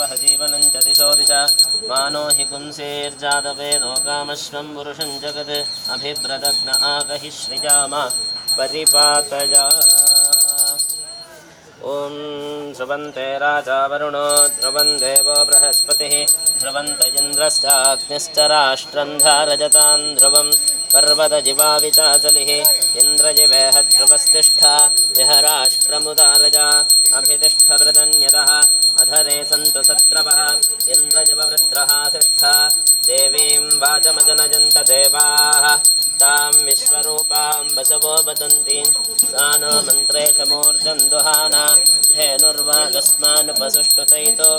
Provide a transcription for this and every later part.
वह जीवनं च दिशो दिशा मानो हि पुंसेर्जातवेदो कामश्वं पुरुषं जगत् अभिव्रतघ्न आगहि श्रियामा परिपातया ॐ ध्रुवन्ते राजा वरुणो ध्रुवं देवो बृहस्पतिः ध्रुवन्त इन्द्रश्चाग्निश्च राष्ट्रं धारयतां ध्रुवं पर्वतजिवाविचाचलिः इन्द्रजिवेह ध्रुवस्तिष्ठा यः राष्ट्रमुदारजा अभितिष्ठवृतन्यतः अधरे सन्तु सत्रवः इन्द्रजववृत्रः सिष्ठा देवीं वाचमजनयन्त देवाः तां विश्वरूपां वसवो वदन्ति सा नो मन्त्रेशमूर्जं दुहाना धेनुर्वागस्मानुपसुष्टुतैतो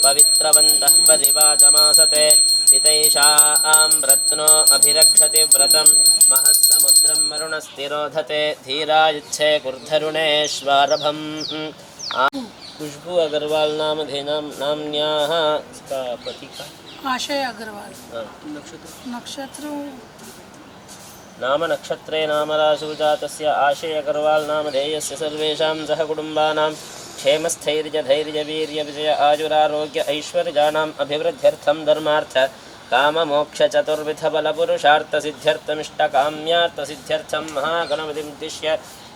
पवित्रवन्तः परिवाचमासते पितैषां रत्नो अभिरक्षति व्रतं महत्समुद्रं वरुणस्तिरोधते धीरायुच्छे कुर्धरुणेश्वारभम् खुशबू अग्रवाल नाम्न्याः का पति का आशय अग्रवाल नक्षत्र नाम नक्षत्रे नामराशौ जातस्य आशय अग्रवाल नामधेयस्य सर्वेषां सह कुटुम्बानां क्षेमस्थैर्यधैर्यवीर्यविजय आयुरारोग्य ऐश्वर्याणाम् अभिवृद्ध्यर्थं धर्मार्थ काममोक्षचतुर्विधबलपुरुषार्थसिद्ध्यर्थमिष्टकाम्यार्थसिद्ध्यर्थं महागणपतिं उद्दिश्य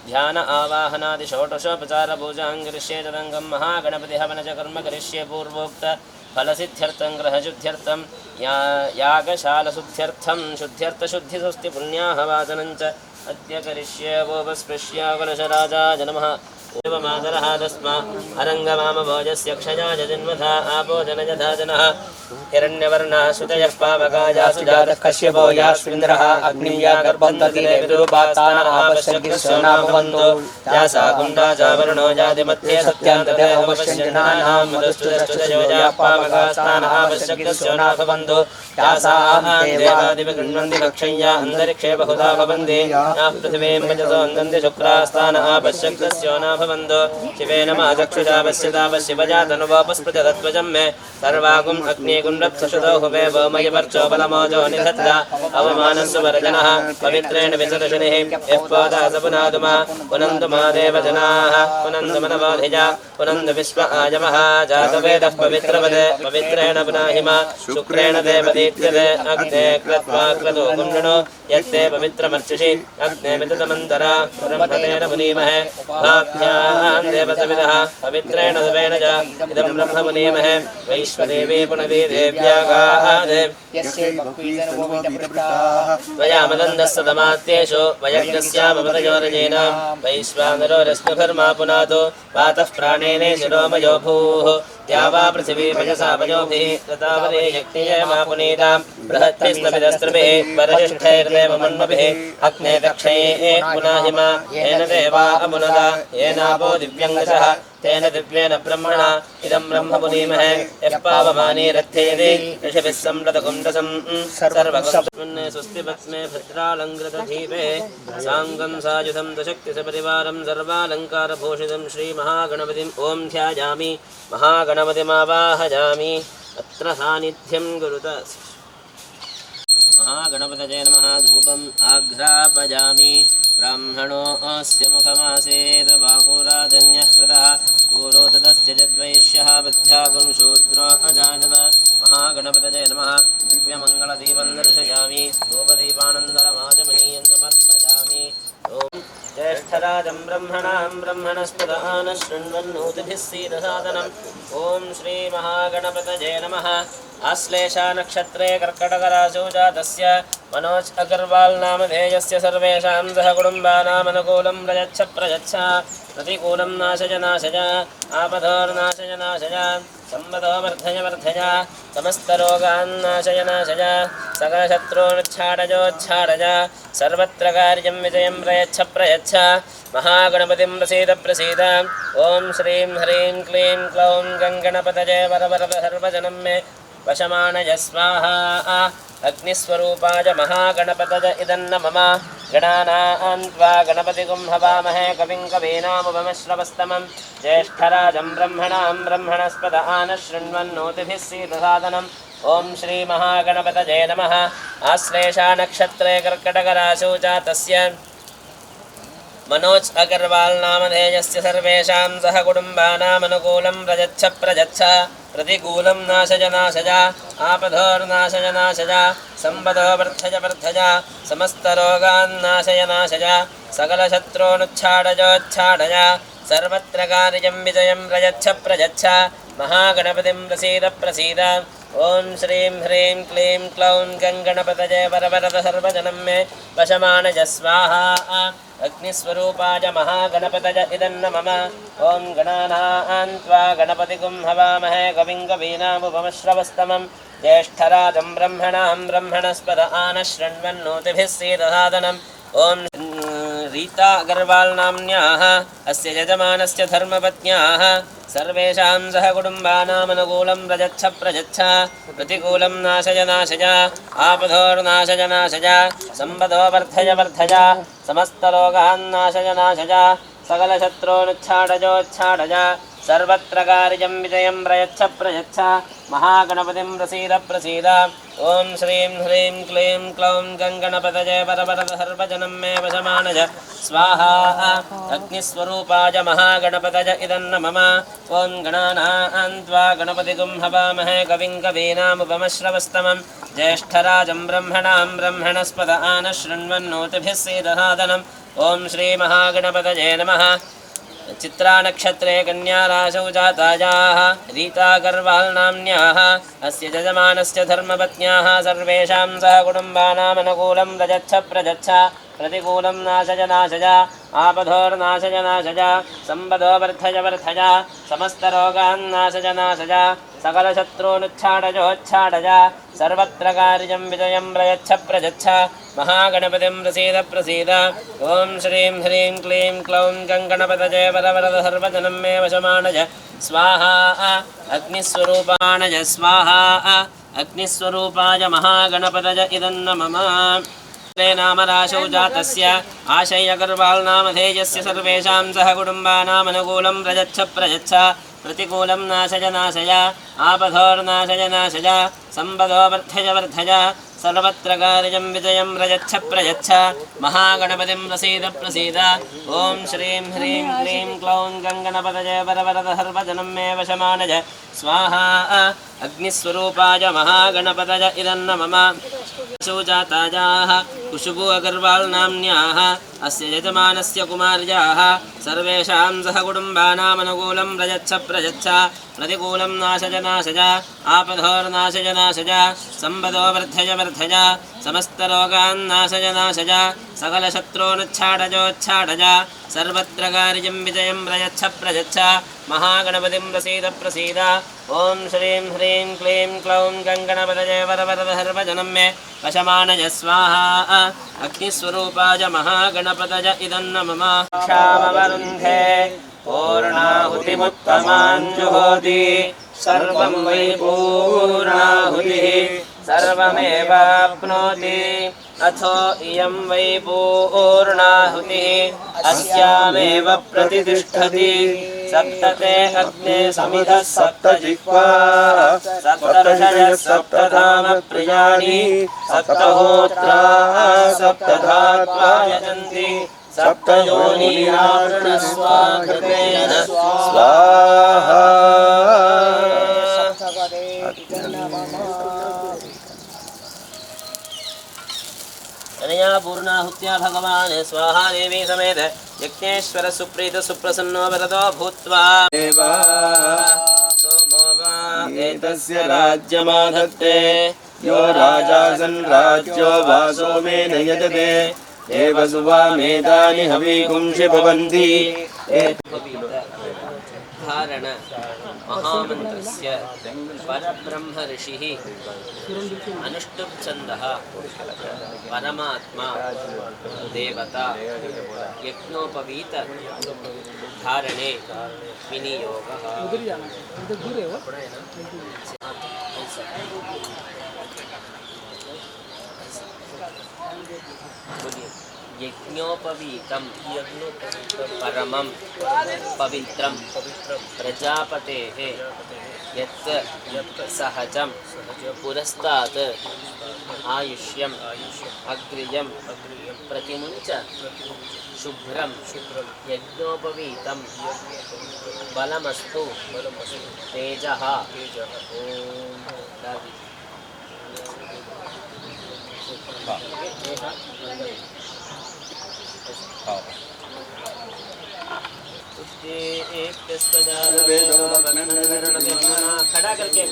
ध्यान आवाहनादि षोडशोपचार पूजां करिष्ये तदङ्गं महागणपति हवन च कर्म करिष्ये पूर्वोक्त फलसिद्ध्यर्थं ग्रहशुद्ध्यर्थं यागशालशुद्ध्यर्थं शुद्ध्यर्थशुद्धिस्वस्ति पुण्याहवाचनं च अद्य करिष्ये वोपस्पृश्यावनशराजाय नमः एवमादरः तस्मा अरङ्गमामभोजस्य क्षयाय जन्मथा आपो जनयथा जनः हिरण्यवर्णः सुतयः पावकायासु जातः कश्यपो याश्विन्द्रः अग्निं या गर्भन्ततिरे विरूपातान आपश्यकिस्वनाभवन्तो या सा कुण्डा चावरुणो जातिमध्ये सत्यान्तदेवपश्यन्नानां मदस्तुतस्तुतयो या पावकास्तान आपश्यकिस्वनाभवन्तो या सा देवादिविगृह्णन्ति कक्षय्या अन्तरिक्षे बहुधा भवन्ति याः पृथिवीं वचसो अन्दन्ति शुक्रास्तान आपश्यक्तस्योनाभवन्तो शिवे नमः चक्षुषा पश्यतापशिवजातनुवापस्पृजतत्वजं मे सर्वागुम् अग्निगुण्डप्सुषतो हुवे वोमयवर्चो बलमोजो निधत्ता अवमानस्सु वरजनः पवित्रेण विसर्जनिः यः पोदा स पुनादुमा पुनन्दु मा देवजनाः पुनन्दु मनवोधिजा पुनन्दु विश्व आयमः जातवेदः पवित्रवदे पवित्रेण पुनाहिमा शुक्रेण देवदीप्यते अग्ने कृत्वा क्रतु गुण्डनो यत्ते पवित्रमर्चिषि अग्ने विततमन्तरा पुरम्पतेन मुनीमहे भाभ्यां देवसविदः पवित्रेण देवेन च इदं ब्रह्म मुनीमहे वैश्वदेवी पुनवी देव्यागादे वयामदन्दस्तदमात्येषु वयज्ञस्यामपतयोरजेन वैश्वानरो रश्मिभिर्मा पुनातो वातः प्राणेने शिरोमयो भूः या वा पृथिवी पयसा पयोभिः ततावरे यज्ञये मा पुनीतां बृहद्भिस्तभिदस्त्रिभिः वरजिष्ठैर्देव मन्मभिः अग्ने दक्षये पुनाहिमा येन देवा अमुनदा येनापो दिव्यङ्गशः तेन दिव्येन ब्रह्मणा इदं ब्रह्म पुनीमहे यः पावमाने रथ्येति ऋषिभिः संवृतकुण्डसं सर्वगुणे स्वस्तिपत्मे भद्रालङ्कृतधीपे साङ्गं सायुधं दशक्तिसपरिवारं सर्वालङ्कारभूषितं श्रीमहागणपतिम् ॐ ध्यायामि महागणपतिमावाहयामि अत्र सान्निध्यं कुरुत महागणपतये नमः धूपम् आघ्रापयामि ब्राह्मणो अस्य मुखमासेत् बाहुराजन्यः कृतः पूरो तदस्य यद्वैश्यः बद्ध्यागुं शूद्रो अजायत महागणपतये नमः दिव्यमङ्गलदीपं दर्शयामि धूपदीपानन्दरमाचमनीयं समर्पयामि ॐ ज्येष्ठराजं ब्रह्मणां ब्रह्मणस्पदान शृण्वन्नोतिभिः सीदसादनम् ॐ श्रीमहागणपतये नमः आश्लेषा नक्षत्रे कर्कटकराशौ जातस्य मनोज अग्रवाल नामधेयस्य सर्वेषां सह कुटुम्बानामनुकूलं प्रयच्छ प्रतिकूलं नाशय आपदोर्नाशय सम्पदो वर्धय समस्तरोगान् नाशय सकलशत्रूनुच्छाडय सर्वत्र कार्यं विजयं प्रयच्छ महागणपतिं प्रसीद ॐ श्रीं ह्रीं क्लीं क्लौं गङ्गणपतये वरवरद सर्वजनं मे वशमानय स्वाहा अग्निस्वरूपाय महागणपतय इदन्न मम गणानां त्वा गणपतिगुं हवामहे कविं कवीनामुपमश्रवस्तमं ज्येष्ठराजं ब्रह्मणां ब्रह्मणस्पद आनः शृण्वन्नोतिभिः सीदसादनम् ॐ श्रीमहागणपतये नमः आश्लेषा नक्षत्रे कर्कटकराशौ जातस्य मनोज अग्रवाल नामधेयस्य सर्वेषां सह कुटुम्बानामनुकूलं प्रयच्छ प्रयच्छ प्रतिकूलं नाशय नाशय आपदोर्नाशय नाशय सम्पदो वर्धय वर्धय समस्तरोगान् नाशय नाशय सकलशत्रूनुच्छाडयोच्छाडय सर्वत्र कार्यं विजयं प्रयच्छ प्रयच्छ महागणपतिं प्रसीद प्रसीद ओं श्रीं ह्रीं क्लीं क्लौं गङ्गणपतये वरवरद सर्वजनं मे वशमानय स्वाहा अग्निस्वरूपाय महागणपतय इदन्न मम ओं गणानां त्वा गणपतिगुं हवामहे कविं कवीनामुपमश्रवस्तमं ज्येष्ठराजं ब्रह्मणां ब्रह्मणस्पद आनशृण्वन्नोतिभिः सीदसादनम् ओं रीता अगर्वाल नाम्न्याः अस्य यजमानस्य धर्मपत्न्याः सर्वेषां सह कुटुम्बानामनुकूलं प्रयच्छ प्रयच्छ प्रतिकूलं नाशय नाशय आपदोर्नाशय नाशय सम्पदो वर्धय वर्धय समस्तरोगान् नाशय नाशय सकलशत्रूनुच्छाडयोच्छाडय सर्वत्र कार्यं विजयं प्रयच्छ प्रयच्छ महागणपतिं प्रसीद प्रसीद ओं श्रीं ह्रीं क्लीं क्लौं गङ्गणपतये वरवरद सर्वजनं मे वशमानय स्वाहा अग्निस्वरूपाय महागणपतय इदन्न मम ओं गणानां त्वा गणपतिगुं हवामहे कविं कवीनामुपमश्रवस्तमं ज्येष्ठराजं ब्रह्मणां ब्रह्मणस्पद आनशृण्वन्नोतिभिः सीदसादनम् ओं श्रीमहागणपतये नमः चित्रानक्षत्रे कन्याराशौ जातायाः रीता अगर्वाल नाम्न्याः अस्य यजमानस्य धर्मपत्न्याः सर्वेषां सह कुटुम्बानामनुकूलं प्रयच्छ प्रयच्छ प्रतिकूलं नाशय नाशय आपदोर्नाशय नाशय सम्पदो वर्धय वर्धय समस्तरोगान् नाशय नाशय सकलशत्रूनुच्छाडयोच्छाडय सर्वत्र कार्यं विजयं प्रयच्छ प्रयच्छ महागणपतिं प्रसीद प्रसीद ओं श्रीं ह्रीं क्लीं क्लौं गङ्गणपतये वरवरद सर्वजनं मे वशमानय स्वाहा अग्निस्वरूपाणय स्वाहा अग्निस्वरूपाय महागणपतय इदन्न मम नामराशौ जातस्य आशय अगर्वाल नामधेयस्य सर्वेषां सह कुटुम्बानामनुकूलं प्रयच्छ प्रयच्छ प्रतिकूलं नाशय नाशय आपदोर्नाशय नाशय सम्पदो वर्धय वर्धय सर्वत्र कार्यं विजयं प्रयच्छ प्रयच्छ महागणपतिं प्रसीद प्रसीद ओं श्रीं ह्रीं क्लीं क्लौं गङ्गणपतये वरवरद सर्वजनं मे वशमानय स्वाहा अग्निस्वरूपाय महागणपतय इदन्न मम जातायाः कुशुबु अगर्वाल नाम्न्याः अस्य यजमानस्य कुमार्याः सर्वेषां सह कुटुम्बानामनुकूलं प्रयच्छ प्रयच्छ प्रतिकूलं नाशय नाशय आपदोर्नाशय नाशय सम्पदो वर्धय वर्धय समस्तरोगान् नाशय नाशय सकलशत्रूनुच्छाडयोच्छाडय सर्वत्र कार्यं विजयं प्रयच्छ प्रयच्छ महागणपतिं प्रसीद प्रसीद ओं श्रीं ह्रीं क्लीं क्लौं गङ्गणपतये वरवरद सर्वजनं मे वशमानय स्वाहा अग्निस्वरूपाय महागणपतय इदन्न मम क्षामवरुन्धे पूर्णाहुतिमुत्तमाञ्जुहोति सर्वं वै पूर्णाहुतिः सर्वमेवाप्नोति अथो इयं वै पूर्णाहुतिः अस्यामेव प्रतितिष्ठति सप्तते अग्ने समिधः सप्तजिह्वा सप्तर्षयः सप्तधाम प्रियाणि सप्तहोत्राः सप्तधात्वा यजन्ति सप्तयोनिरावृणस्वाकृतेन स्वाहा अनया पूर्णाहुत्या भगवान् स्वाहा देवी समेत यज्ञेश्वर सुप्रीत सुप्रसन्नो वरदो भूत्वा सोमो वा एतस्य राज्यमाधत्ते यो राजासन् राज्यो वा सोमेन यजते देवसुवामेतानि हवीकुंषि भवन्ति धारण महामन्त्रस्य परब्रह्म ऋषिः अनुष्टुप् छन्दः परमात्मा देवता यज्ञोपवीत धारणे विनियोगः यज्ञोपवीतं परमं पवित्रं प्रजापतेः यत् सहजं पुरस्तात् आयुष्यम अग्रियम प्रतिमुंच शुभ्रम यज्ञोपवीतम बलमस्तु तेजः खड़ा करके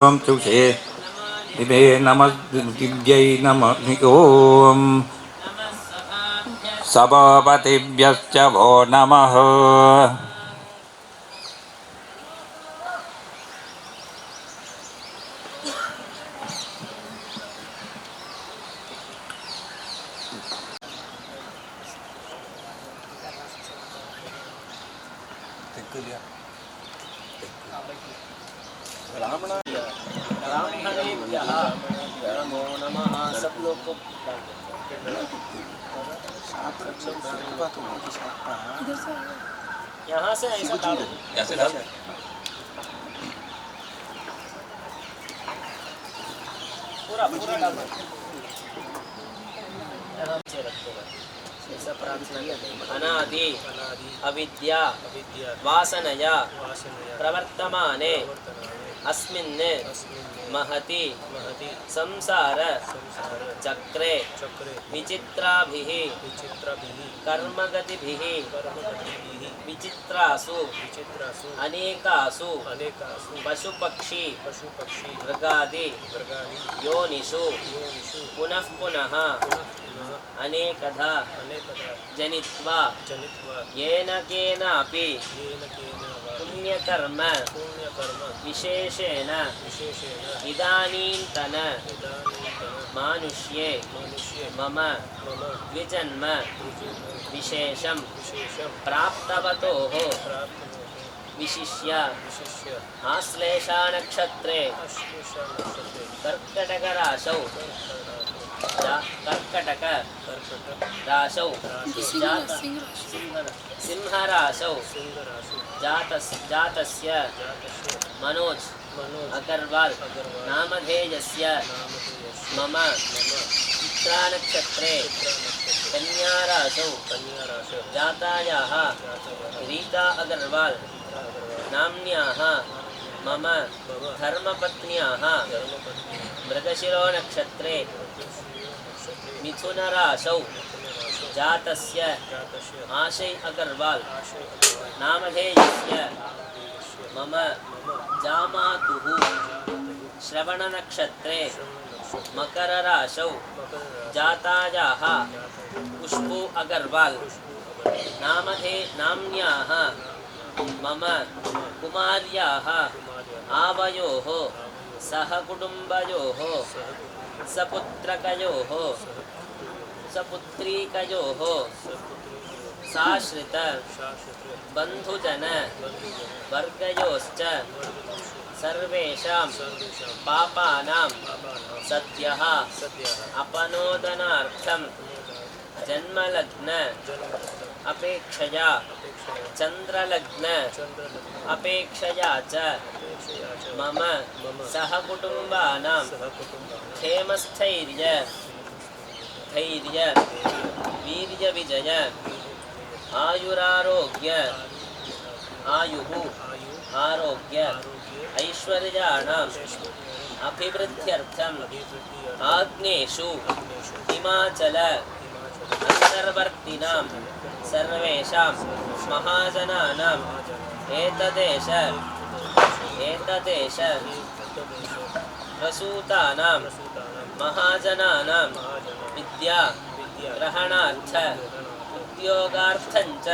ओम तुझे दिवे नमः दिव्यै नमः ओम सभापतिभ्यश्च वो नमः ब्राह्मणेभ्यः नमो नमः। सब लोग को यहाँ से ऐसा डालो, पूरा पूरा डालो, से रखो। ऐसा प्रार्थना अनादि अविद्या वासनया प्रवर्तमाने अस्मिन् महति संसार चक्रे विचित्राभिः कर्मगतिभिः विचित्रासु अनेकासु पशुपक्षी मृगादि योनिषु पुनः पुनः अनेकधा जनित्वा येन केनापि पुण्यकर्म विशेषेण इदानीन्तन मानुष्ये मम द्विजन्म विशेषं प्राप्तवतोः विशिष्य आश्लेषानक्षत्रे कर्कटकराशौ कर्कटक राशौ सिंहराशौ जातस्य मनोज अगरवाल नामधेयस्य मम चित्रानक्षत्रे कन्याराशौ जातायाः रीता अगरवाल नाम्न्याः मम धर्मपत्न्याः मृगशिरोनक्षत्रे मिथुनराशौ जातस्य आशय अगरवाल नामधेयस्य मम जामातुः श्रवणनक्षत्रे मकरराशौ जातायाः पुष्पो अगरवाल नाम्न्याः मम कुमार्याः आवयोः सहकुटुम्बयोः सपुत्रकयोः सपुत्रीकयोः साश्रित बन्धुजन वर्गयोश्च सर्वेषां पापानां सद्यः अपनोदनार्थं जन्मलग्न अपेक्षया चन्द्रलग्न अपेक्षया च मम सहकुटुम्बानां क्षेमस्थैर्य धैर्य वीर्यविजय आयुरारोग्य आयुः आरोग्य ऐश्वर्याणाम् अभिवृद्ध्यर्थम् आग्नेषु हिमाचल अन्तर्वर्तिनां सर्वेषां महाजनानाम् एतदेश प्रसूतानां महाजनानां विद्या ग्रहणार्थ उद्योगार्थञ्च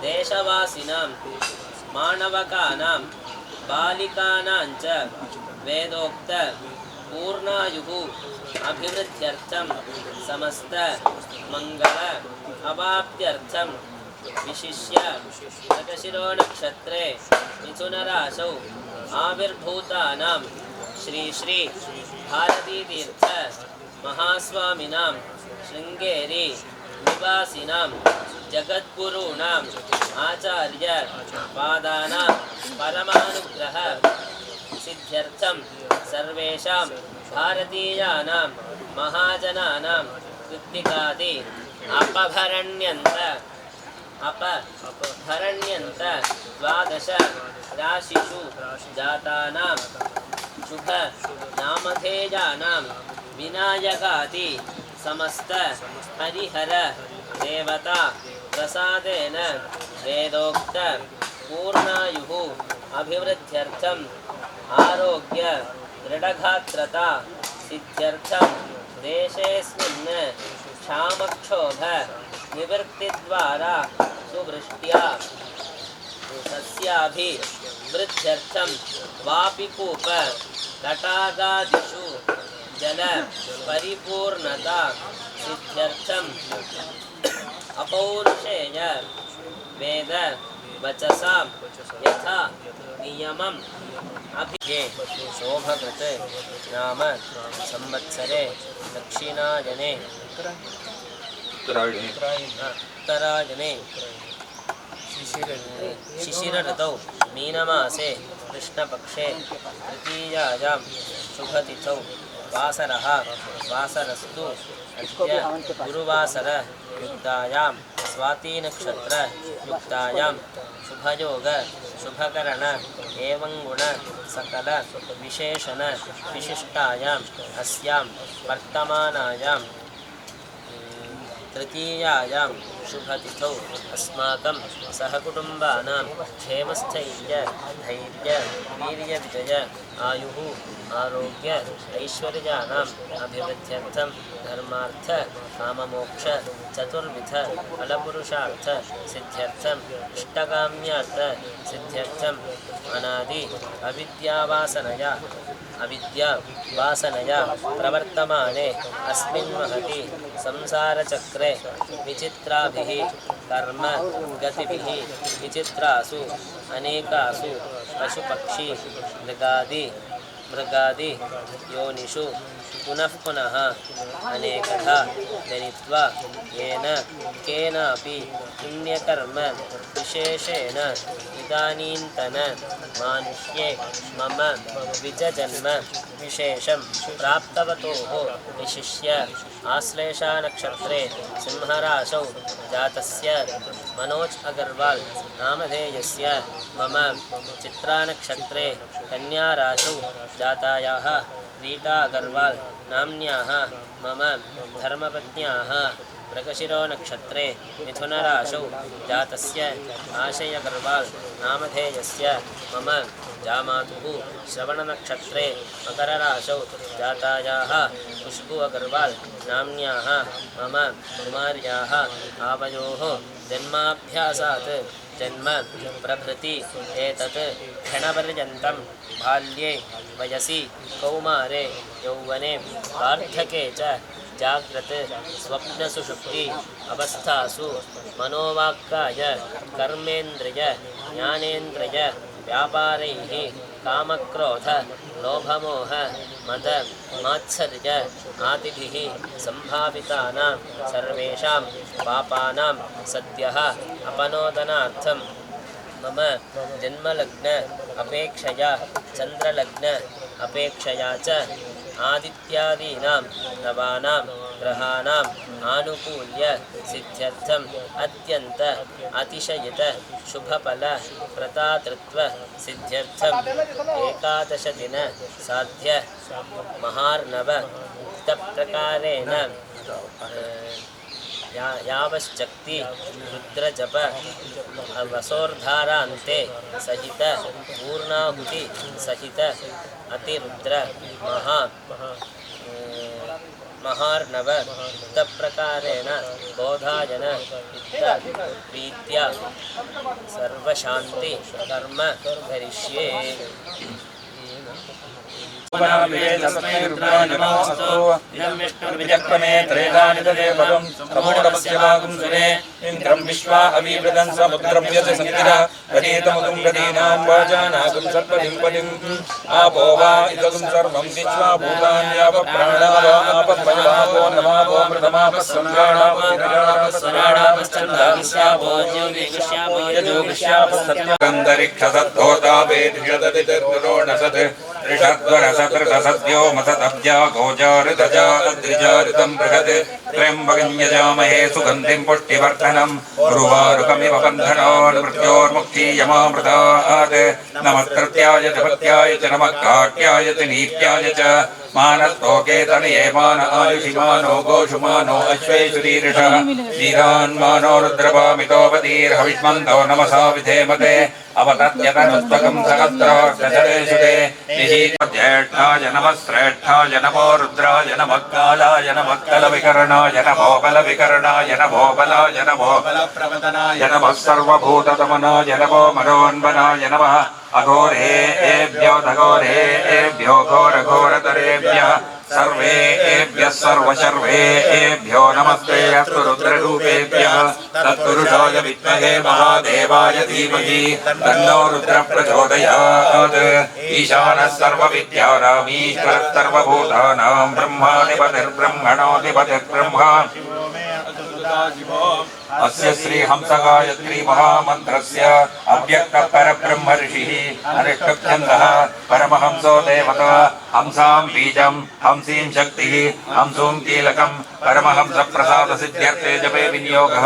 देशवासिनां मानवकानां बालिकानां च वेदोक्त पूर्णायुः अभिवृद्ध्यर्थं समस्त मंगल अवाप्त्यर्थं विशिष्य मृगशिरो नक्षत्रे मिथुनराशौ आविर्भूतानां श्री श्री भारतीतीर्थ महास्वामिनां शृङ्गेरी निवासिनां जगद्गुरूणाम् आचार्य पादानां परमानुग्रह सिद्ध्यर्थं सर्वेषां भारतीयानां महाजनानां कृत्तिकादि अपभरण्यन्त द्वादश राशिषु जातानां शुभ नामधेयानां विनायकादि समस्त हरिहर देवता प्रसादेन वेदोक्त पूर्णायुः अभिवृद्ध्यर्थम् आरोग्य दृढगात्रता सिद्ध्यर्थं देशेऽस्मिन् क्षामक्षोभ निवृत्तिद्वारा सुवृष्ट्या सस्याभिवृद्ध्यर्थं वापिकूप तटागादिषु जल परिपूर्णता सिद्ध्यर्थम् अपौरुषेय वेद वचसां यथा नियमम् अभिगे शोभकृत् नाम संवत्सरे दक्षिणायने उत्तरायणे शिशिरऋतौ मीनमासे कृष्णपक्षे तृतीयायां शुभतिथौ वासरः वासरस्तु अद्य गुरुवासरयुक्तायां स्वातीनक्षत्रयुक्तायां शुभयोग शुभकरण एवं गुण सकल विशेषण विशिष्टायाम् अस्यां वर्तमानायां तृतीयायां शुभतिथौ अस्माकं सहकुटुम्बानां क्षेमस्थैर्य धैर्य वीर्यविजय आयुः आरोग्य ऐश्वर्याणाम् अभिवृद्ध्यर्थं धर्मार्थ काममोक्ष चतुर्विध फलपुरुषार्थ सिद्ध्यर्थम् इष्टकाम्यार्थ सिद्ध्यर्थम् अनादि अविद्यावासनया प्रवर्तमाने अस्मिन् महति संसारचक्रे विचित्राभिः कर्म गतिभिः विचित्रासु अनेकासु पशुपक्षी मृगादि योनिषु पुनः पुनः अनेकधा जनित्वा येन केनापि पुण्यकर्म विशेषेण इदानीन्तन मानुष्ये मम द्विजजन्म विशेषं प्राप्तवतोः विशिष्य आश्लेषानक्षत्रे सिंहराशौ जातस्य मनोज अगर्वाल नामधेयस्य मम चित्रानक्षत्रे कन्याराशौ जातायाः रीटा अगर्वाल नाम्न्याः मम धर्मपत्न्याः मृगशिरो नक्षत्रे मिथुनराशौ जातस्य आशय अगर्वाल नामधेयस्य मम जामातुः श्रवणनक्षत्रे मकरराशौ जातायाः खुश्बू अगर्वाल नाम्न्याः मम कुमार्याः आवयोः जन्माभ्यासात् जन्म प्रभृति एतत् क्षणपर्यन्तं बाल्ये वयसि कौमारे यौवने वार्धके च जाग्रत् स्वप्नसुषुप्ति अवस्थासु मनोवाक्काय कर्मेन्द्रिय ज्ञानेन्द्रिय व्यापारैः कामक्रोध लोभमोह मद मात्सर्य आदिभिः सम्भावितानां सर्वेषां पापानां सद्यः अपनोदनार्थं मम जन्मलग्न अपेक्षया चन्द्रलग्न अपेक्षया च आदित्यादीनां नवानां ग्रहाणाम् आनुकूल्य सिद्ध्यर्थम् अत्यन्त अतिशयित शुभफल प्रतातृत्व सिद्ध्यर्थम् एकादशदिन साध्य महार्णव उक्तप्रकारेण यावश्चक्ति रुद्रजप वसोर्धारान्ते सहित पूर्णाहुति सहित अतिरुद्र महार्णव उक्तप्रकारेण बोधायन प्रीत्या सर्वशान्ति कर्म करिष्ये। तस्मै रुद्राय नमोऽस्तु इदं विष्णुर्विचक्रमे त्रेधानि ददे पदं प्रमोढस्य वागुंसुरे इन्द्रं विश्वा अविवृदं समुद्रव्यस्य सन्तिरः प्रतीतमुदं प्रदीनां वाजानागुं सर्पदिं पदिम् आपो वा इदं सर्वं विश्वा भूतान्यापप्राणावापद्वयवापो नमापो मृतमापस्संगाणापस्वराणापश्चन्दाविश्यापो ज्योतिष्यापो यजोगिष्यापस्तन्यगन्धरिक्षसद्धोतापेधिषदतिर्दुरोणसत् ऋषद्वरसकृतसद्यो मसदब्जा गोजाऋतजा अद्रिजाऋतं बृहत् त्र्यम्बकं यजामहे सुगन्धिं पुष्टिवर्धनम् उर्वारुकमिव बन्धनान् मृत्योर्मुक्तियमामृतात् नमस्कृत्याय च भक्त्याय च नमः काट्याय च नीत्याय च मानस्तोके तनये मान आयुषिमानो गोषुमानो अश्वेषुरीरिषः वीरान्मानो रुद्रपामितोपदीर्हविष्मन्तो नमसा विधेमते अवतत्यतनुस्तकं सहस्राक्षसरेषुते ज्येष्ठाय नमः श्रेष्ठाय नमो रुद्राय नमः कालाय नमः कलविकरणाय नमो बलविकरणाय नमो बलाय नमो बलप्रवदनाय नमः सर्वभूततमनाय नमो मनोन्वनाय नमः अघोरेभ्यो धघोरेभ्यो घोरघोरतरेभ्यः सर्वेभ्यः सर्वशर्वेभ्यो नमस्ते अस्तु रुद्ररूपेभ्यः तत्पुरुषाय विद्महे महादेवाय धीमहि तन्नो रुद्रः प्रचोदयात् ईशानः सर्वविद्यानाम् ईश्वरः सर्वभूतानां ब्रह्माधिपतिर्ब्रह्मणोऽधिपतिर्ब्रह्मा अस्य श्री हंसगायत्री महामन्त्रस्य अव्यक्तः परब्रह्म ऋषिः अनिष्टछन्दः परमहंसो देवता हंसां बीजं हंसीं शक्तिः हंसूं कीलकं परमहंस प्रसाद सिद्ध्यर्थे जपे विनियोगः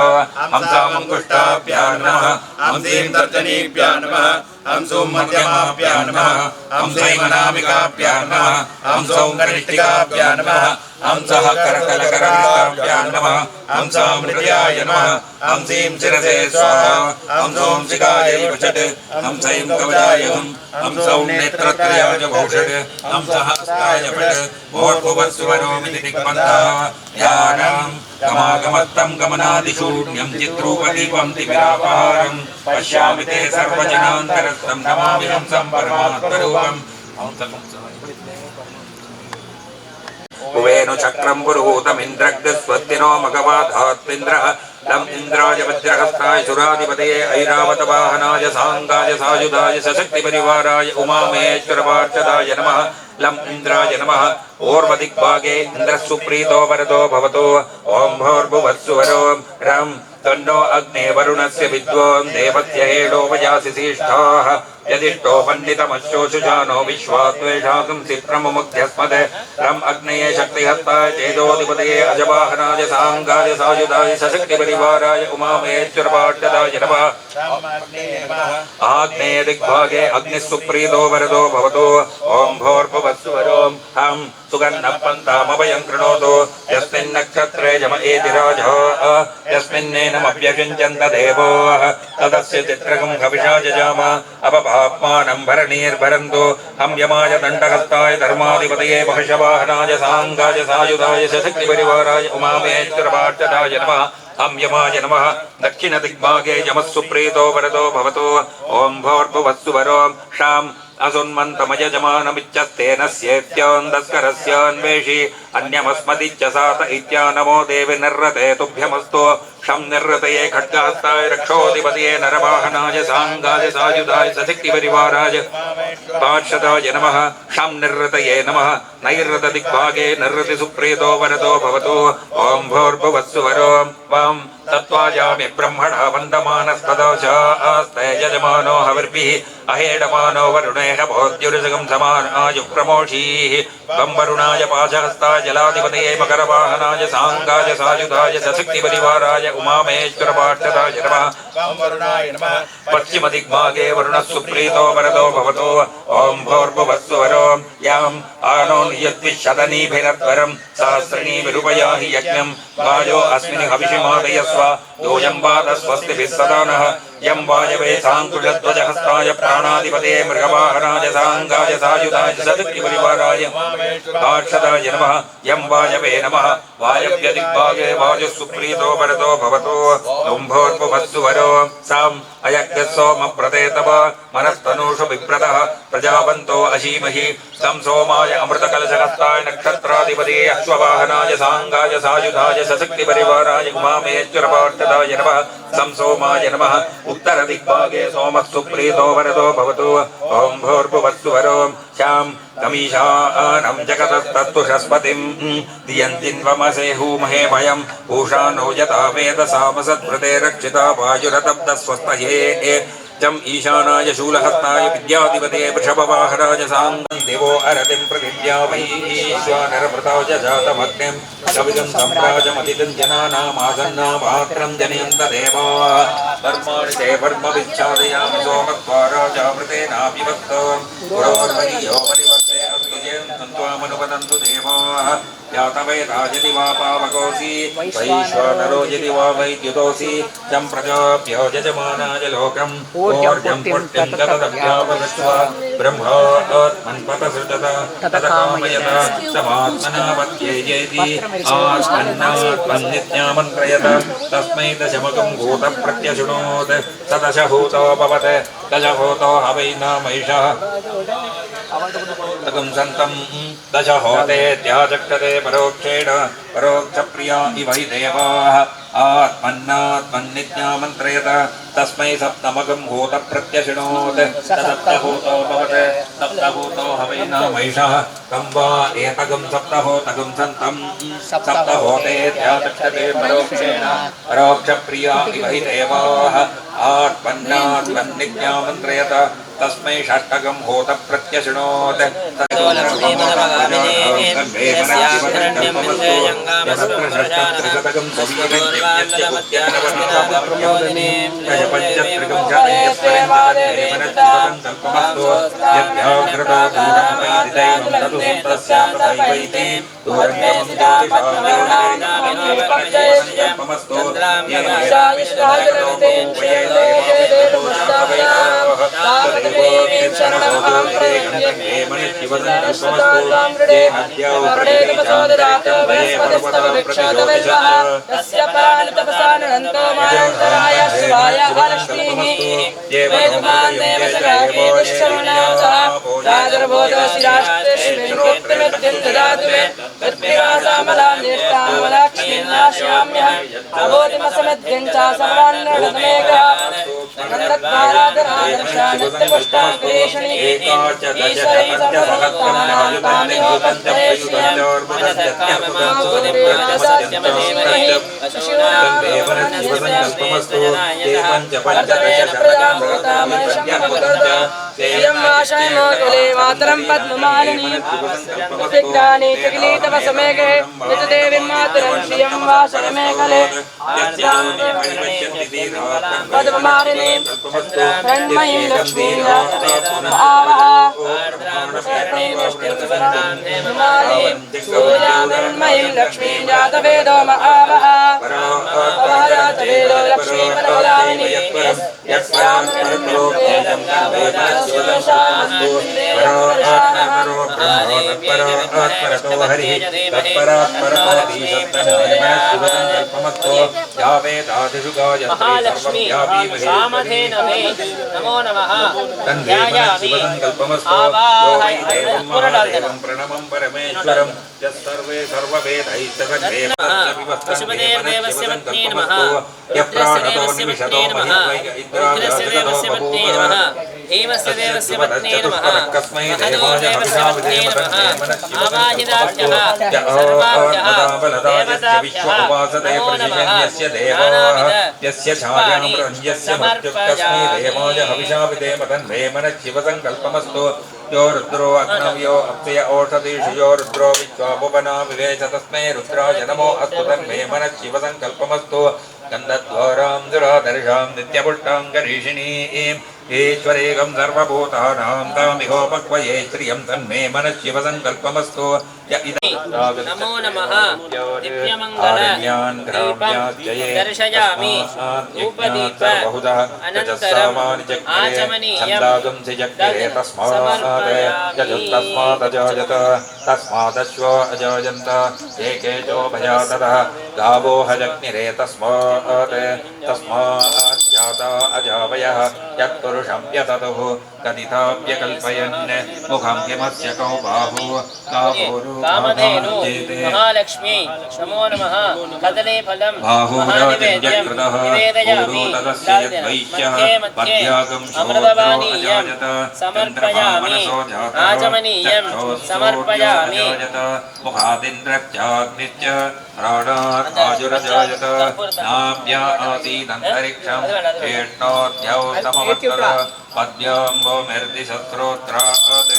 हंसामङ्कुष्ठाभ्यां नमः हंसीं तर्जनीभ्यां नमः हंसों मध्यमाभ्यां नमः हंसैमनामिकाभ्यां नमः हंसौं कनिष्ठिकाभ्यां नमः हंसः करतलकरविष्टाभ्यां नमः हंसां मृत्याय नमः हंसीं शिरसे स्वाहा हंसौं शिखायै वषट् हंसैं कवचाय हंसौं नेत्रत्रयाय भूषट् हंसः हस्ताय फट् भोर्भुवस्वरोमिति दिग्बन्धः ध्यानं गमागमत्तं गमनादिशून्यं चिद्रूपदीपं तिमिरापहारं पश्यामि ते सर्वजनान्तरस्थं नमामि हंसं परमात्मरूपम् कुवेनु चक्रं पुरुहूतमिन्द्रग्स्वस्तिनो मघवाधात्मिन्द्रः लं इन्द्राय वज्रहस्ताय सुराधिपतये ऐरावतवाहनाय साङ्गाय सायुधाय सशक्तिपरिवाराय उमामेश्वरवार्चदाय नमः लं इन्द्राय नमः ओर्वदिग्भागे इन्द्रः सुप्रीतो वरदो भवतो ॐ भोर्भुवस्सुवरो रं तन्नो अग्ने वरुणस्य विद्वान् देवस्य हेडो वयासि श्रेष्ठाः यदिष्टो पण्डितमश्चोषुजानो विश्वाद्वेषाकं सिप्रमुमुक्त्यस्मत् रम् अग्नये शक्तिहस्ताय चेदोधिपतये अजवाहनाय साङ्गाय सायुधाय सशक्तिपरिवाराय उमामेश्वरपाठ्यदाय नमः आग्नेय दिग्भागे अग्निः सुप्रीतो वरदो भवतो ॐ भोर्भुवस्सुवरो हं सुगन्धपन्थामभयं कृणोतु यस्मिन्नक्षत्रे यम एति राजः यस्मिन्नेनमभ्यषिञ्चन्त देवाः तदस्य चित्रकं हविषा जजाम अपपाप्मानं भरणीर्भरन्तु हम यमाय दण्डहस्ताय धर्माधिपतये महिषवाहनाय साङ्गाय सायुधाय सशक्तिपरिवाराय उमामेश्वरपाठ्यदाय नमः हम यमाय नमः दक्षिणदिग्भागे यमः सुप्रीतो वरदो भवतो ॐ भोर्भुवस्सुवरो शाम् असुन्मन्तमयजमानमिच्छस्तेन स्येत्योन्दस्करस्यान्वेषि अन्यमस्मदिच्च सात इत्या नमो देवि निर्रते तुभ्यमस्तु शं निर्रतये खड्गहस्ताय रक्षोधिपतये नरवाहनाय साङ्गाय सायुधाय सशक्तिपरिवाराय पार्षदाय नमः शं निर्रतये नमः नैरृतदिग्भागे निर्रति सुप्रीतो वरदो भवतु ॐ भोर्भुवस्सुवरो वां तत्त्वाजामि ब्रह्मणा वन्दमानस्तदोषास्ते यजमानो हविर्भिः अहेडमानो वरुणेन भोद्युरुजगं समान आयुप्रमोषीः वं वरुणाय पाशहस्ताय जलाधिपतये मकरवाहनाय साङ्गाय सायुधाय सशक्तिपरिवाराय उमामेश्वरपाठ्यदाय नमः पश्चिमदिग्भागे वरुणः सुप्रीतो वरदो भवतो ॐ भोर्भुवस्सुवरो याम् आनो नियद्विशतनीभिरध्वरं सहस्रणीभिरुपयाहि यज्ञं वायो अस्मिन् हविषिमादयस्व योऽयं वादस्वस्तिभिः सदा नः यं वायवे साङ्कुलध्वजहस्ताय प्राणाधिपतये मृगवाहनाय साङ्गाय सायुधाय सशक्तिपरिवाराय पार्षदाय नमः यं वायवे नमः वायव्यदिग्भागे वायुः सुप्रीतो वरदो भवतो ॐ भोर्भुवस्सुवरो साम् अयज्ञः सोमप्रते तव मनस्तनूषु विप्रतः प्रजावन्तो अशीमहि तं सोमाय अमृतकलशहस्ताय नक्षत्राधिपते अश्ववाहनाय सांगाय सायुधाय सशक्तिपरिवाराय उमामेश्वरपार्थदाय नमः तं सोमाय नमः उत्तरदिग्भागे सोमः सुप्रीतो वरदो भवतु ॐ भूर्भुवस्सुवरो श्यां कमीशानं जगतस्तत्तुषस्पतिं दियन्तिन्वमसे हूमहे वयं पूषानो यथा वेदसामसत्प्रते रक्षिता वायुरतब्धस्वस्तये जम ईशानाय शूलहस्ताय विद्याधिपते वृषभवाहनाय सांगं देवो अरतिं प्रतिज्ञा वैश्वानरभृताय जातमग्निं कविदं सम्राजमतिदं जनानामासन्नामात्रं जनयन्त देवाः कर्माणि ते कर्मविच्छादयामि सोमत्वाराजावृतेनाभिवक्तो पुरोर्महीयो परिवर्ते अस्तु त्वामनुपदन्तु देवाः यातवेदा यदि वा पावकोऽसि वैश्वानरो यदि वा वैद्युतोऽसि चं प्रजाभ्यो यजमानाय लोकम् ऊर्जं पुष्टिं तदभ्यापगत्वा ब्रह्मात्मन्पतसृजत तदकामयत समात्मना पत्येयेति आत्मन्नात्मन्नित्यामन्त्रयत तस्मै दशमकं भूतप्रत्यशृणोत् स दशभूतोऽभवत् दशभूतो हवैनामैषः तकं सन्तं दश होते त्याजक्तते परोक्षेण परोक्षप्रिया इव हि देवाः आत्मन्नात्मन्नित्यामन्त्रयत तस्मै सप्तमकं भूतप्रत्यशृणोत् सप्तभूतोऽभवत् सप्तभूतो हवैनामैषः तं वा एतगं सप्तहोतकं सन्तं सप्तहोते त्याजक्तते परोक्षेण परोक्षप्रिया इव हि देवाः आत्मन्नात्मन्नित्यामन्त्रयत तस्मै षष्टकं भूतप्रत्यशृणोत् मातरं पद्ममालिनी विज्ञानी चकिलीतवसमेघे वितदेवीं मातरं श्रियं वासरमेखले पद्ममालिनी हिरण्मयीं लक्ष्मीं आवह सूर्यामृण्मयीं लक्ष्मीं जातवेदो म आवह जातवेदो लक्ष्मी परोदामिनी महालक्ष्मी कामधेनवे नमो नमः ध्यायामि प्रणमं परमेश्वरं यस्सर्वे सर्ववेदैः पशुपतेर्देवस्य पत्नी नमः रुद्रस्य देवस्य पत्नी नमः रुद्रस्य देवस्य पत्नी नमः हेमस्य देवस्य पत्नी नमः महदो देवस्य पत्नी नमः आवाहिदाभ्यः सर्वाभ्यः देवताभ्यः नमो नमः यस्य छायां रञ्जस्य मृत्युक्तस्मै देवाय हविषा विधेम तन्मे मनश्शिवसङ्कल्पमस्तु यो रुद्रो अग्नव्यो अप्सय ओषधीषु यो रुद्रो विश्वापुपना विवेश तस्मै रुद्राय नमो अस्तु तन्मे मनश्शिवसङ्कल्पमस्तु गन्धद्वारां दुरादर्शां नित्यपुष्टां करीषिणीं ईश्वरेकं सर्वभूतानां तामिहोपक्वये श्रियं तन्मे मनश्शिवसङ्कल्पमस्तु नमो नमः दिव्यमङ्गल दीपं दर्शयामि धूपदीप अनन्तरम् आचमनीयं तस्मादश्वो अजायन्त एकेजो भया ततः गावो हजग्निरे तस्मात् जाता अजावयः यत्पुरुषं व्यततुः कथिताव्यकल्पयन् मुखं किमस्य कौ बाहु कामधेनु महालक्ष्मी नमो नमः कदलीफलं महानिवेद्यं निवेदयामि मध्ये अमृतपानीयं समर्पयामि आचमनीयं समर्पयामि मुखादिन्द्रश्चाग्निश्च प्राणात् आयुरजायत नाभ्या आसीदन्तरिक्षं चेष्टोऽध्यौ समवर्तत पद्यांबो मृदिशस्त्रोत्रात्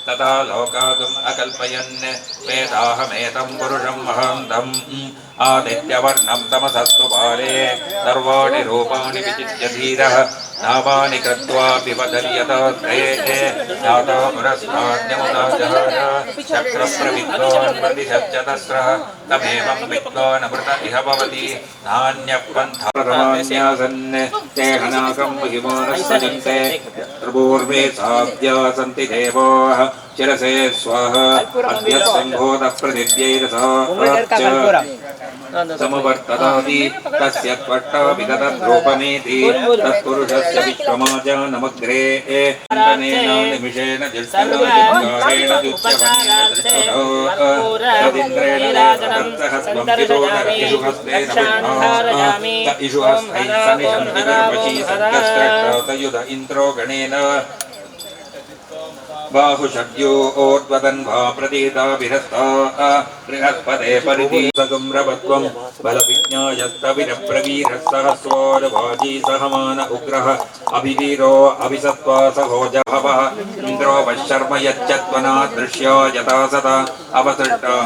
तथा लोकागम् अकल्पयन् वेदाहमेतं पुरुषं महान्तम् आदित्यवर्णं तमसस्तु बाले सर्वाणि रूपाणि विचित्य धीरः नामानि कृत्वापि वदर्यतास्ते जातो पुरस्ताद्यमुदाजहार चक्रप्रविद्वान् प्रतिशब्दतस्रः तमेवं विद्वानमृत इह भवति नान्यः पन्थारमान्यासन् ते हनाकं महिमानस्सजन्ते पूर्वे साध्या सन्ति देवाः चिरसे स्वाहा अद्य सम्भूतः पृथिव्यैरसाच्च समवर्तताति तस्य त्वष्टापि तद्रूपमेति तत्पुरुषस्य विश्वमाजानमग्रे अनेन निमिषेण जुष्टकारेण जुच्यवनेन दृष्टो तदिन्द्रेण तत्सहस्वं पितोदरकिषु हस्तेन विद्धाः त इषु हस्तैः सनिषन्ति गर्वशी सद्गस्त्रक्षातयुध इन्द्रो गणेन बाहुषड्यो ओर्ध्वदन्वा प्रतीताभिरस्ता बृहस्पते परिधीसगं रवत्वं बलविज्ञायस्तविरप्रवीरः सहमान उग्रः अभिवीरो अभिसत्त्वा सहोजभवः इन्द्रो वश्शर्म यच्चत्वना दृश्यो यथा सदा अवसृष्टा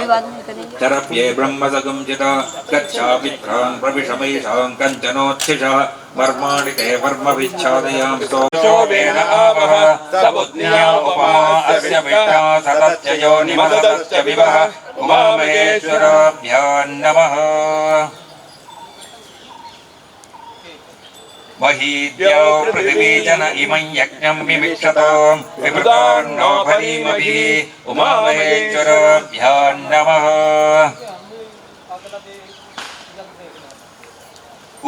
चरप्ये ब्रह्मसगं चिता गच्छामित्रान् प्रविशमैषां कञ्चनोच्छिषः वर्माणि ते वर्मविच्छादयामि सोमेन आवः सबुद्ध्या उपमा अस्य विष्टा सतश्च योनिमसतश्च विवः उमामहेश्वराभ्यां नमः महीद्यौ पृथिवीजन इमं यज्ञं विमिक्षतां विवृतान्नो भरीमभिः उमामहेश्वराभ्यां नमः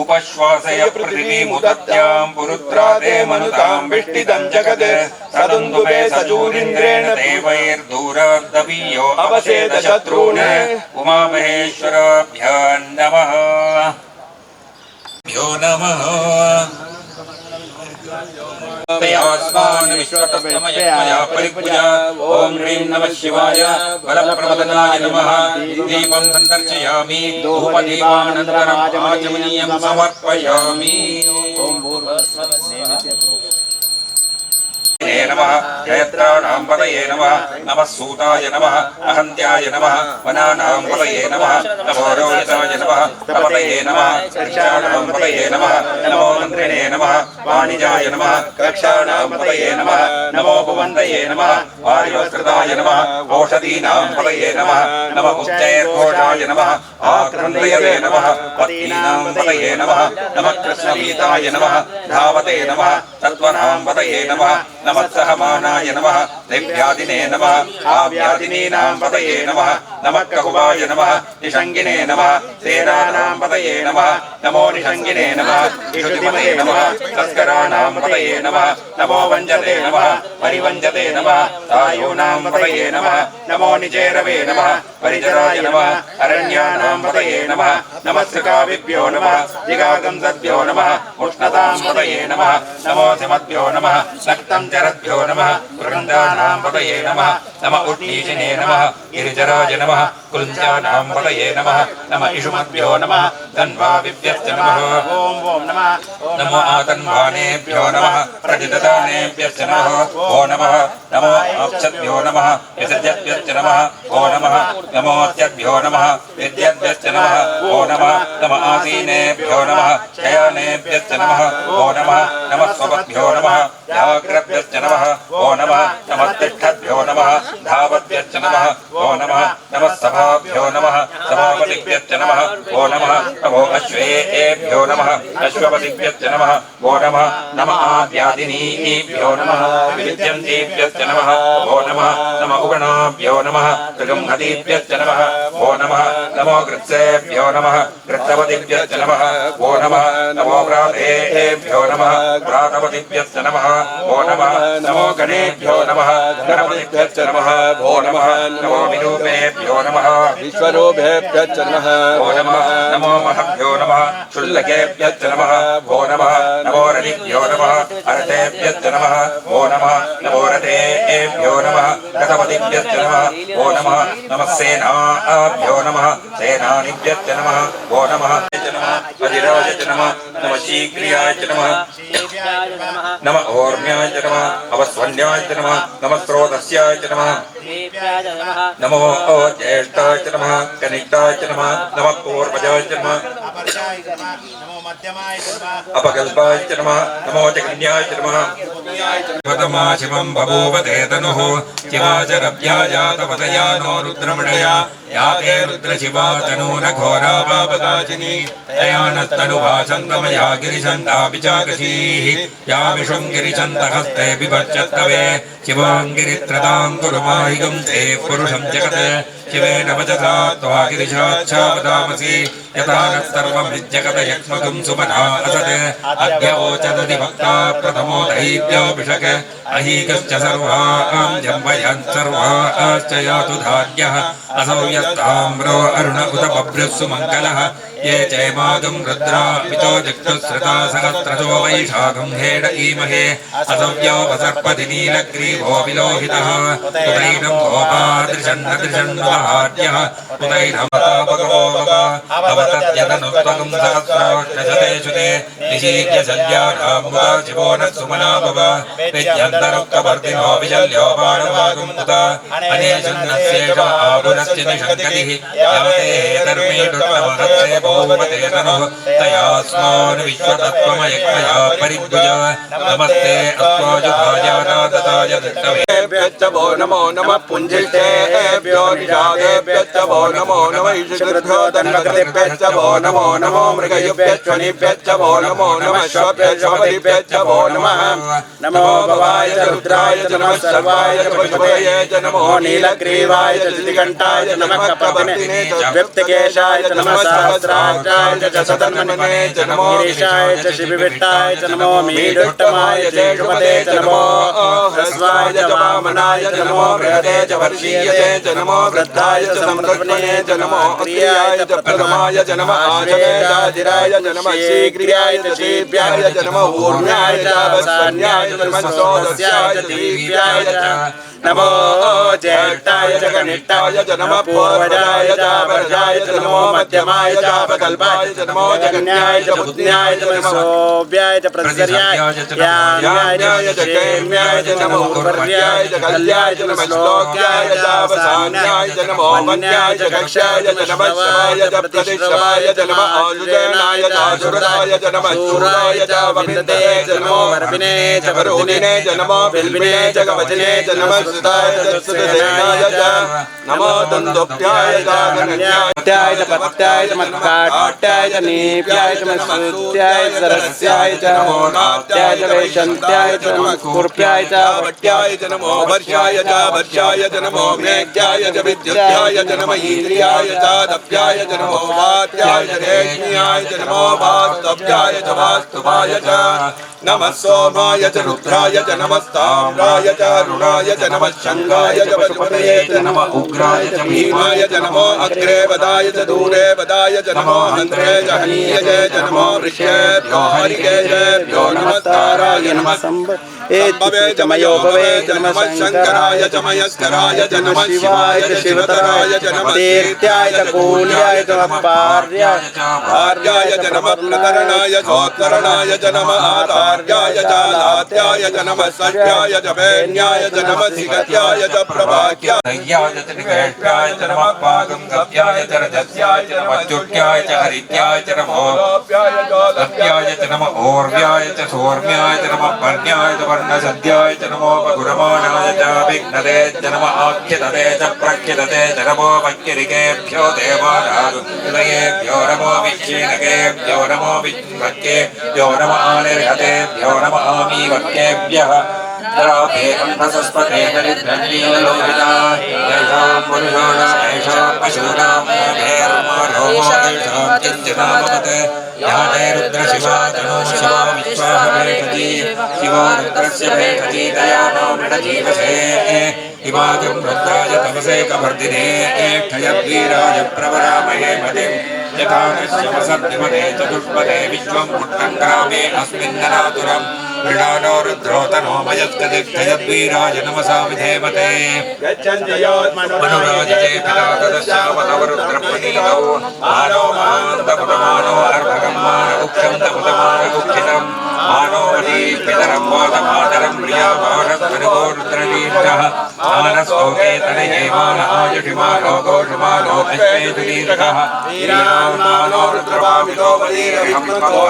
उपश्वासय पृथिवीमुदत्यां पुरुत्रादे मनुतां विष्टिदं जगत् सदुन्दुभे सजूरिन्द्रेण देवैर्दूराद्दवीयो अवसेद शत्रून् उमामहेश्वराभ्यां नमः भ्यो नमः अस्मान् विश्वतमया परिपूजा ॐ ह्रीं नमः शिवाय बलप्रवदनाय नमः दीपं सन्दर्शयामि धूपदीपानन्तरम् आचमनीयं समर्पयामि नमः जयत्राणां पतये नमः नमः सूताय नमः अहन्त्याय नमः वनानां पतये नमः नमो रोहिताय नमः पतये नमः ऋषाणां पतये नमः नमो मन्त्रिणे नमः वाणिजाय नमः रक्षाणां पतये नमः नमो भुवन्तये नमः वायुवस्त्रदाय नमः औषधीनां पतये नमः नमः उच्चैर्घोषाय नमः आक्रन्दयते नमः पत्नीनां पतये नमः नमः कृष्णवीताय नमः धावते नमः तत्त्वनां पतये नमः नमः सहमानाय नमः दिव्यादिने नमः आव्यादिनीनां पतये नमः नमः ककुवाय नमः निषङ्गिने नमः सेनानां पतये नमः नमो निषङ्गिने नमः इषुतिमते नमः तस्कराणां पतये नमः नमो वञ्जते नमः परिवञ्जते नमः तायूनां पतये नमः नमो निचेरवे नमः परिचराय नमः अरण्यानां पतये नमः नमः सृकाविभ्यो नमः दिगागंसद्भ्यो नमः उष्णतां पतये नमः नमो सिमद्भ्यो नमः नक्तं चरद्भ्यो नमः वृन्दानां पतये नमः नमः उष्णीषिणे नमः गिरिजराज नमः कुञ्जानां पतये नमः नमः इषुमद्भ्यो नमः तन्वाविभ्यश्च नमः ॐ नमः नमो आतन्वानेभ्यो नमः प्रतिददानेभ्यश्च नमः ओ नमः नमो आक्षद्भ्यो नमः यजद्भ्यश्च नमः ओ नमः नमोऽत्यद्भ्यो नमः विद्यद्भ्यश्च नमः ओ नमः नमः आसीनेभ्यो नमः शयानेभ्यश्च नमः ओ नमः नमः स्वपद्भ्यो नमः व्याघ्रभ्यश्च नमः ओ नमः नमः तिष्ठद्भ्यो नमः धावद्भ्यश्च नमः ओ नमः नमः रथाभ्यो नमः समापतिभ्यश्च नमः वो नमः नमो अश्वेभ्यो नमः अश्वपतिभ्यश्च नमः वो नमः नम आद्यादिनीभ्यो नमः विद्यन्तीभ्यश्च नमः वो नमः नम उगणाभ्यो नमः त्रिगुंहतीभ्यश्च नमः वो नमः नमो कृत्सेभ्यो नमः कृत्तवतिभ्यश्च नमः वो नमः नमो व्रातेभ्यो नमः व्रातवतिभ्यश्च नमः वो नमः नमो गणेभ्यो नमः गणपतिभ्यश्च नमः वो नमः नमो विरूपेभ्यो नमः विश्वरूपेभ्यश्च नमः वो नमः नमो महभ्यो नमः शुल्लकेभ्यश्च नमः वो नमः नमो रतिभ्यो नमः अरतेभ्यश्च नमः वो नमः नमो रतेभ्यो नमः रथपतिभ्यश्च नमः वो नमः नमः सेनाभ्यो नमः सेनानिभ्यश्च नमः वो नमः अजिराय च नमः नमः शीघ्रियाय च नमः नमः ओर्म्याय च नमः अवस्वन्याय च नमः नमः स्रोतस्याय च नमः नमो ज्येष्ठाय च नमः कनिष्ठाय च नमः नमः पूर्वजाय च नमः अपकल्पाय च नमः नमो जगन्याय च नमः पदमा शिवं बभूव ते तनुः शिवाचरभ्याजातपतया नो रुद्रमणया या ते रुद्रशिवा तनून घोरा पापदाचिनी तया नस्तनुभासन्तमया गिरिशन्तापि चाकशीः या विषुं गिरिशन्तहस्ते बिभर्चत्तवे शिवां गिरित्रतां कुरु माहिगं ते पुरुषं जगत् शिवेन वचसा त्वा गिरिशाच्छावदामसि यथा न सर्वं विद्यगत यक्ष्मकं सुमना असत् अद्यवोचदधिभक्ता प्रथमो दैव्योऽभिषक् अहीकश्च सर्वां जम्बयन् सर्वाश्च यातु धार्यः असौ यस्ताम्रो अरुण उत बभ्रुः सुमङ्गलः ये चैमागं रुद्रा पितो जग्धुश्रुता सहस्रजो वैशाखं हेड ईमहे असव्यो वसर्पति नीलग्रीवो विलोहितः उदैनं गोपादृशन्नदृशन्वहार्यः उदैनं भगवो अवतत्यदनुत्वगं सहस्राष्टशतेषु ते निशीर्य शल्यारामुदा शिवो न सुमना भव विद्यन्तरुक्तवर्तिनो विशल्यो बाणवागं मुदा अनेशन्नस्येष आपुरस्य निषङ्गतिः याते धर्मेडुत्तमहत्से भूमते तनुः तयास्मान् विश्वतत्त्वमयक्मया परिद्विज नमस्ते अस्त्वाजुभाजानादताय दृष्टवेभ्यश्च वो नमो नमः पुञ्जिष्ठेभ्यो निषादेभ्यश्च वो नमो नमः ईशकृभ्यो तन्वकृतिभ्यश्च वो नमो नमो मृगयुभ्यश्चनिभ्यश्च वो नमो नमः श्वभ्यश्वपतिभ्यश्च वो नमः नमो भवाय च रुद्राय च नमः सर्वाय च पशुपतये च नमो नीलग्रीवाय च श्रीकण्ठाय च नमः कपवर्तिने च व्यक्तिकेशाय च नमः सहस्राक्षाय च सतन्मने च नमो गिरीशाय च शिविविट्टाय च नमो मीडुट्टमाय च शुभते च नमो ह्रस्वाय च वामनाय च नमो बृहते च वर्षीयते च नमो वृद्धाय च संरक्षणे च नमो अक्रियाय च प्रथमाय च नमः आचमेदाजिराय च नमः शीघ्रियाय च शीभ्याय च नमः ऊर्म्याय च वत्सन्याय च नमः सोदस्याय च दीप्याय च नमो ज्येष्ठाय च कनिष्ठाय च नमः पूर्वजाय च वर्षाय च नमो मध्यमाय च अपकल्पाय च नमो जगन्याय च पुत्न्याय च नमः सोभ्याय च प्रसर्याय यान्याय च क्षेम्याय च नमो उर्वर्याय च कल्याय च नमः श्लोक्याय च अवसान्याय च नमो मन्याय च कक्षाय च नमः शवाय च प्रतिश्रवाय च नमः आजुजेनाय च आशुराय च नमः शूराय च वपिन्दे च नमो वर्पिने च वरुदिने च नमो बिल्बिने च कवचने च नमः सुताय च सुतसेनाय च नमो दन्तोभ्याय च गणन्याय च पत्याय च मत्काट्याय च नीप्याय च मत्सुत्याय च सरस्याय च नमो नाट्याय च वैशन्त्याय च नमः कुर्प्याय च वट्याय च नमो वर्षाय च वर्षाय च नमो मेघ्याय च विद्युत्याय च नमः ईन्द्रियाय च दप्याय च नमो वात्याय च रेक्ष्म्याय च नमो वास्तव्याय च वास्तुवाय च नमः सोमाय च रुद्राय च नमस्ताम्राय च अरुणाय च नमः शङ्गाय च पशुपतये च नमः उग्राय च भीमाय च नमो अग्रे वदाय च दूरे वदाय च नमो हन्त्रे च हनीयजे च नमो वृषेभ्यो हरिकेशेभ्यो नमस्काराय नमः सम्भवे च मयो भवे च नमः शङ्कराय च मयस्कराय च नमः शिवाय च शिवतराय च नमः तीर्थ्याय च कूल्याय च नमः पार्याय च नमः प्रतरणाय चोत्तरणाय च नमः आधार्याय च लात्याय च नमः सत्याय च वेण्याय च नमः सिगत्याय च प्रभाक्याय दह्याय च निकेष्ट्याय च नमः पाकं सत्याय च रजस्याय च नमः चुट्याय च हरित्याय च नमो सत्याय च नमः ओर्व्याय च सोर्म्याय च नमः पर्ण्याय च वर्णसद्याय च नमो गुरमाणाय च विघ्नते च नमः आख्यतते च प्रख्यतते च नमो वक्यरिकेभ्यो देवानागुदयेभ्यो नमो विच्छीनकेभ्यो नमो विच्छ्वक्केभ्यो नमः आनिर्हतेभ्यो नमः आमीवक्केभ्यः द्रापे अन्धसस्पते दरिद्रनीलोहिता येषां पुरुषाणां येषां पशूनां भेर्मरोमो किञ्चिदामपते याते रुद्रशिवा तनो शिवा विश्वाः भेषजी शिवा रुद्रस्य भेषजी दया नो मृडजीवसे इमागं रुद्राय तमसे कवर्धिने क्षयद्वीराय प्रवरामहे मतिं यथा नश्यमसद्धिमते चतुष्पदे विश्वं पुट्टङ्ग्रामे अस्मिन्ननातुरम् मृणानो रुद्रोतनो मयत्कदिक्षयद्वीराय नमसा विधेमते मनुराजते पितातदश्यावतवरुद्रप्रतीतौ मानो मान्दपुतमानो अर्भकं मानगुक्षन्तपुतमानगुक्षितं मानो वदी पितरं वादमातरं प्रियापाणस्तनुगो रुद्रदीर्घः मानस्तोके तनये मान आयुषिमानो गोषुमानो अश्वेतुलीर्घः वीरान्मानो रुद्रवामितो वदीरभिमतो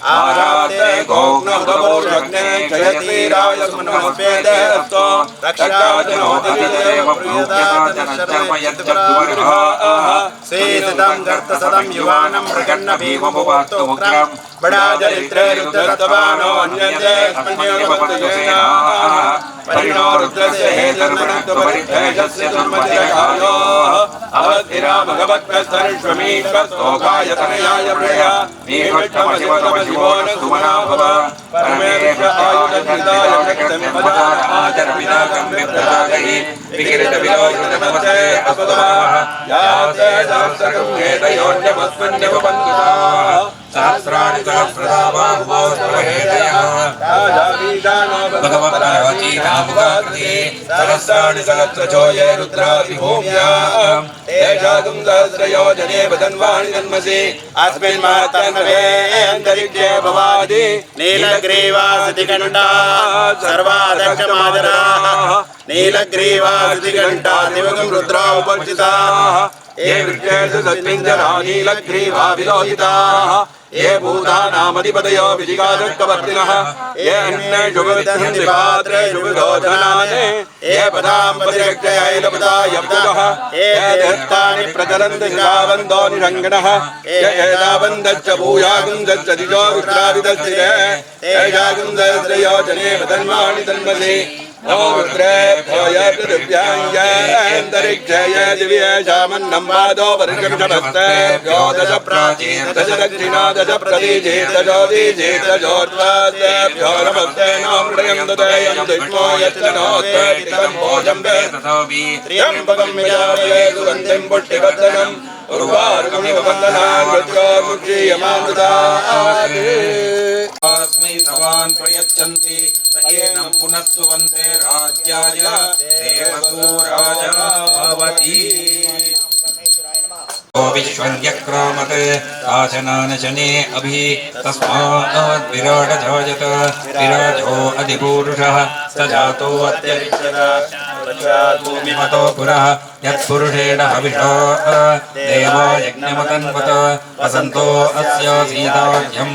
आराधे गोग्नवदवोषग्ने जयतीराय स्मन्नमस्वेदेस्तो रक्षाजनोदिदेव प्रियदातनश्चर्मयज्जद्वरः सेदं गर्तसदं युवानं मृगन्नभीमभुवस्तु मुग्रं बडाजरित्रे रुद्रतवानो अन्यते स्मन्योवन्तुजेना परिणो रुद्रस्य हेतर्मणत्वपरिभेषस्य दुर्मतिरकालो अवधिरा भगवत्कस्तरिष्वमीश्वस्तोकाय तनयाय प्रया नीष्ठमशिवतमशिवो न सुमना भव परमेश्वर आयुधनिदाय शक्तिम्पदार आचरपिताकं विप्रदागहि विकिरितविलोचनमस्ते अस्मदाः याते सहस्रकं हेतयोन्यमस्मन्यवबन्धुताः सहस्राणि सहस्रदा बाहुमोऽस्महेतयः भगवत्परवचीनामुखाकृति सहस्राणि सहस्रचो ये रुद्राभिभूम्या तेषागुं सहस्रयोजने वदन्वाणि जन्मसि अस्मिन् महत्तन्वे भवादि नीलग्रीवासतिकण्ठा सर्वादक्षमादराः नीलग्रीवासतिकण्ठा दिवगं रुद्रा उपस्थिताः ये वृक्षेषु सत्पिञ्जरा नीलग्रीवा विलोहिताः ये भूतानामधिपतयो विजिगादर्कवर्तिनः ये अन्येषु विदधन्ति पात्रेषु विदोधनानि ये पदाम्पतिरक्षयैलपदायब्दः ये देहत्तानि प्रचलन्ति शिवावन्दो निषङ्गणः ये एतावन्दश्च भूयागुन्दश्च दिजो रुद्राविदस्थिते तेषागुन्दश्रयोजने वदन्वाणि तन्मसि नमो रुद्रेभ्यो य पृथिव्यां य अन्तरिक्षे य दिव्ये शामन्नं वादो वर्षमिषभस्तेभ्यो दश प्राचीन दश दक्षिणा दश प्रतीचे दशोदीचे दशोर्ध्वादेभ्यो नमस्ते नो मृडयं ददयं दुष्मो यच्चनोत्तरं भोजं वे त्र्यम्बकं यजामहे सुगन्धिं पुष्टिवर्धनम् उर्वारुकमिव वन्दनान् वज्रोमुक्षीयमामृतात् अस्मै सवान् प्रयच्छन्ति येनं पुनस्तु वन्दे राज्याय देवसूराजा भवति विश्वन्यक्रामते आशनानशने अभि तस्मात् विराटजायत विराजो अधिपूरुषः स जातो अत्यरिच्यतो पुरः यत्पुरुषेण हविषो देवा यज्ञमतन्वत वसन्तो अस्य सीतार्घ्यं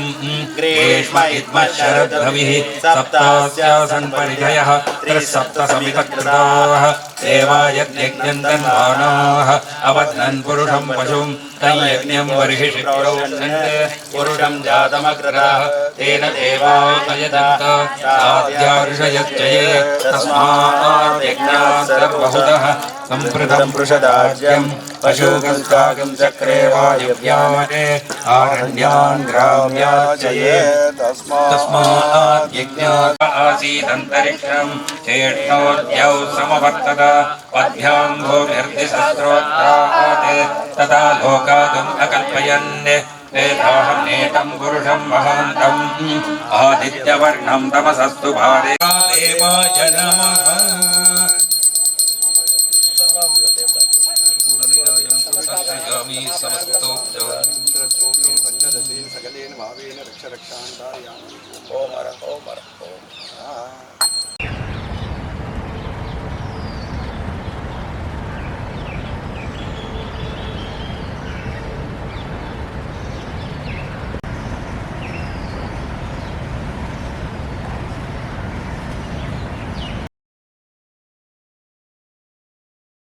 ग्रीष्म इद्मः शरद्भविः सप्तास्यासन् परिधयः त्रिसप्तसमितकृताः देवा यज्ञं तन्वानाः अवध्नन् पुरुषं पशुं तयज्ञं बर्हिषि प्रोक्षन्ते पुरुषं जातमग्रतः तेन देवा अयदन्त साध्यार्षयच्चये तस्मात् यज्ञात् सर्वहुतः सम्पृतं पृषदाज्यं पशुगन्तागं चक्रे वायुव्यामने आरण्यान् ग्राम्याचये तस्मात् यज्ञात् आसीदन्तरिक्षं चेष्टोद्यौ समवर्तत पद्भ्यां भूमिर्दिशस्त्रोत्रात् तथा लोकादुम् अकल्पयन् वेदाहमेतं पुरुषं महान्तम् आदित्यवर्णं तमसस्तु भारे देवाय नमः समस्तोऽप्यो रक्ष रक्षान् धारयामि ओम हर ओम हर ओम